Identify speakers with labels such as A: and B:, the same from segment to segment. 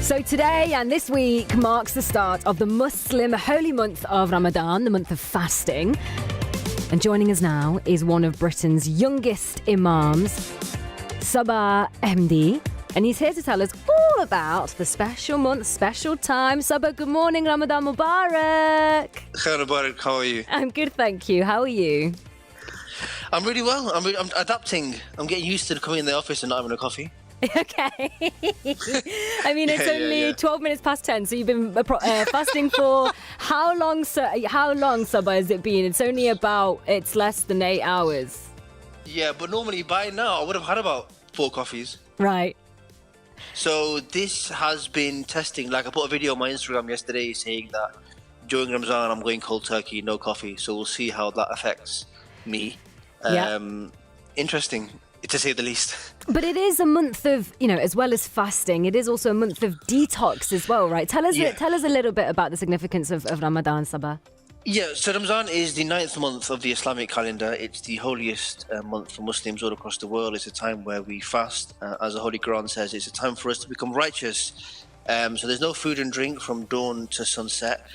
A: So today and this week marks the start of the Muslim holy month of Ramadan, the month of fasting. And joining us now is one of Britain's youngest Imams, Sabah MD. And he's here to tell us all about the special month, special time. Sabah, good morning, Ramadan Mubarak.
B: Khair Mubarak, how are you?
A: I'm good, thank you. How are you?
B: I'm really well. I'm adapting. I'm getting used to coming in the office and not having a coffee.
A: Okay. I mean, it's only 12 minutes past 10, so you've been fasting for how long, Sabah, has it been? It's less than 8 hours.
B: Yeah, but normally by now I would have had about 4 coffees.
A: Right.
B: So this has been testing. Like I put a video on my Instagram yesterday saying that during Ramadan I'm going cold turkey, no coffee. So we'll see how that affects me. Interesting, to say the least.
A: But it is a month of, as well as fasting, it is also a month of detox as well, right? Tell us a little bit about the significance of Ramadan, Sabah.
B: Yeah, so Ramadan is the 9th month of the Islamic calendar. It's the holiest month for Muslims all across the world. It's a time where we fast. As the Holy Quran says, it's a time for us to become righteous. So there's no food and drink from dawn to sunset.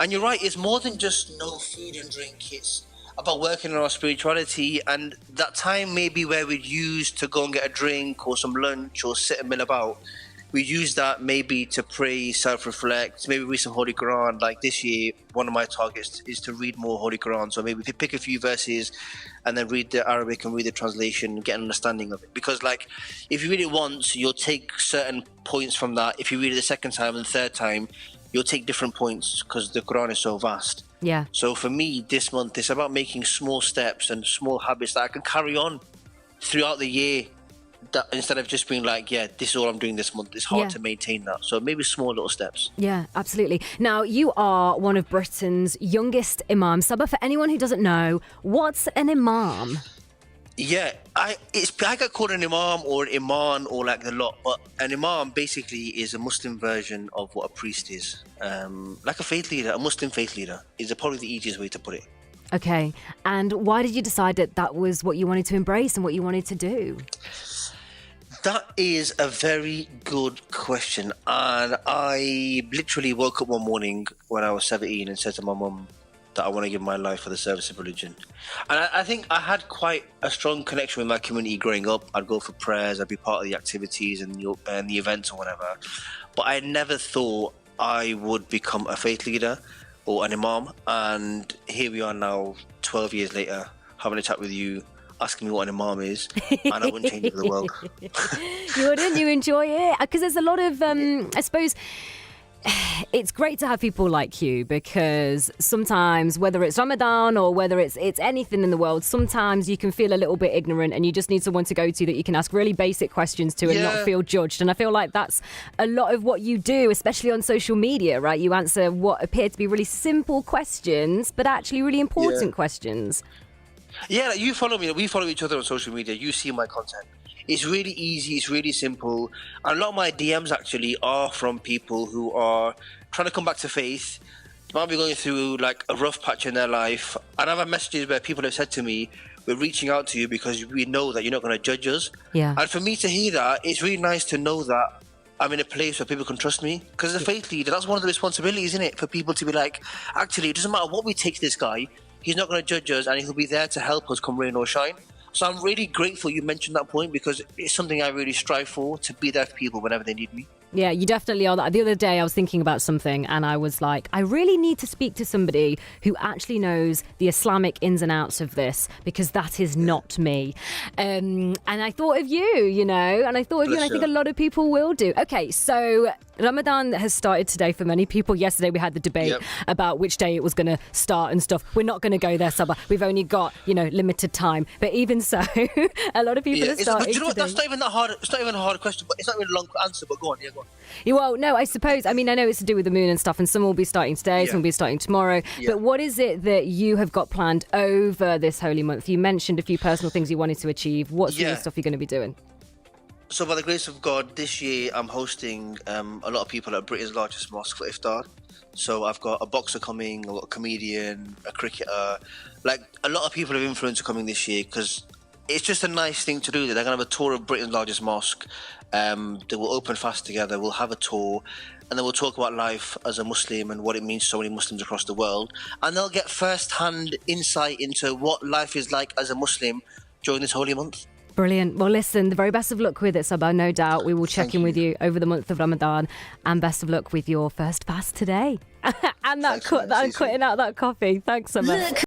B: And you're right, it's more than just no food and drink. It's about working on our spirituality, and that time may be where we'd use to go and get a drink or some lunch or sit and mill about. We use that maybe to pray, self-reflect, maybe read some Holy Quran. Like this year, one of my targets is to read more Holy Quran. So maybe pick a few verses and then read the Arabic and read the translation and get an understanding of it. Because like, if you read it once, you'll take certain points from that. If you read it the second time and the third time, you'll take different points because the Quran is so vast.
A: Yeah.
B: So for me, this month, it's about making small steps and small habits that I can carry on throughout the year. That instead of just being like, this is all I'm doing this month, it's hard to maintain that. So maybe small little steps. Yeah,
A: absolutely. Now, you are one of Britain's youngest imams. Sabah, for anyone who doesn't know, what's an imam?
B: Yeah, I get called an imam or an iman or like the lot, but an imam basically is a Muslim version of what a priest is. Like a faith leader, a Muslim faith leader is probably the easiest way to put it.
A: Okay, and why did you decide that was what you wanted to embrace and what you wanted to do?
B: That is a very good question. And I literally woke up one morning when I was 17 and said to my mum that I want to give my life for the service of religion. And I think I had quite a strong connection with my community growing up. I'd go for prayers, I'd be part of the activities and the events or whatever. But I never thought I would become a faith leader or an imam. And here we are now, 12 years later, having a chat with you, asking me what an imam is, and I wouldn't change it for the world.
A: You wouldn't? You enjoy it? Because there's a lot of, I suppose, it's great to have people like you, because sometimes, whether it's Ramadan or whether it's anything in the world, sometimes you can feel a little bit ignorant and you just need someone to go to that you can ask really basic questions to and not feel judged. And I feel like that's a lot of what you do, especially on social media, right? You answer what appear to be really simple questions, but actually really important questions.
B: Yeah, you follow me. We follow each other on social media. You see my content. It's really easy. It's really simple. And a lot of my DMs actually are from people who are trying to come back to faith. They might be going through like a rough patch in their life. And I've had messages where people have said to me, we're reaching out to you because we know that you're not going to judge us.
A: Yeah.
B: And for me to hear that, it's really nice to know that I'm in a place where people can trust me. Because as a faith leader, that's one of the responsibilities, isn't it? For people to be like, actually, it doesn't matter what we take to this guy. He's not going to judge us, and he'll be there to help us come rain or shine. So I'm really grateful you mentioned that point, because it's something I really strive for, to be there for people whenever they need me.
A: Yeah, you definitely are that. The other day I was thinking about something and I was like, I really need to speak to somebody who actually knows the Islamic ins and outs of this, because that is not me. And I thought of you, and I thought of you, and I think a lot of people will do. Okay, so Ramadan has started today for many people. Yesterday we had the debate about which day it was going to start and stuff. We're not going to go there, Sabah. We've only got, limited time. But even so, a lot of people are starting.
B: But you know what? That's not even that hard. It's not even a hard question, but it's not even a long answer. But go on, go on.
A: Well, no, I suppose. I mean, I know it's to do with the moon and stuff, and some will be starting today, some will be starting tomorrow. But what is it that you have got planned over this holy month? You mentioned a few personal things you wanted to achieve. What's the stuff you're going to be doing?
B: So by the grace of God, this year I'm hosting a lot of people at Britain's largest mosque for iftar. So I've got a boxer coming, I've got a comedian, a cricketer. Like, a lot of people of influence are coming this year, because it's just a nice thing to do. They're going to have a tour of Britain's largest mosque. They will open fast together. We'll have a tour, and then we'll talk about life as a Muslim and what it means to so many Muslims across the world. And they'll get first-hand insight into what life is like as a Muslim during this holy month.
A: Brilliant. Well, listen, the very best of luck with it, Sabah. No doubt we will check in with you over the month of Ramadan, and best of luck with your first fast today. And cutting out that coffee. Thanks so much.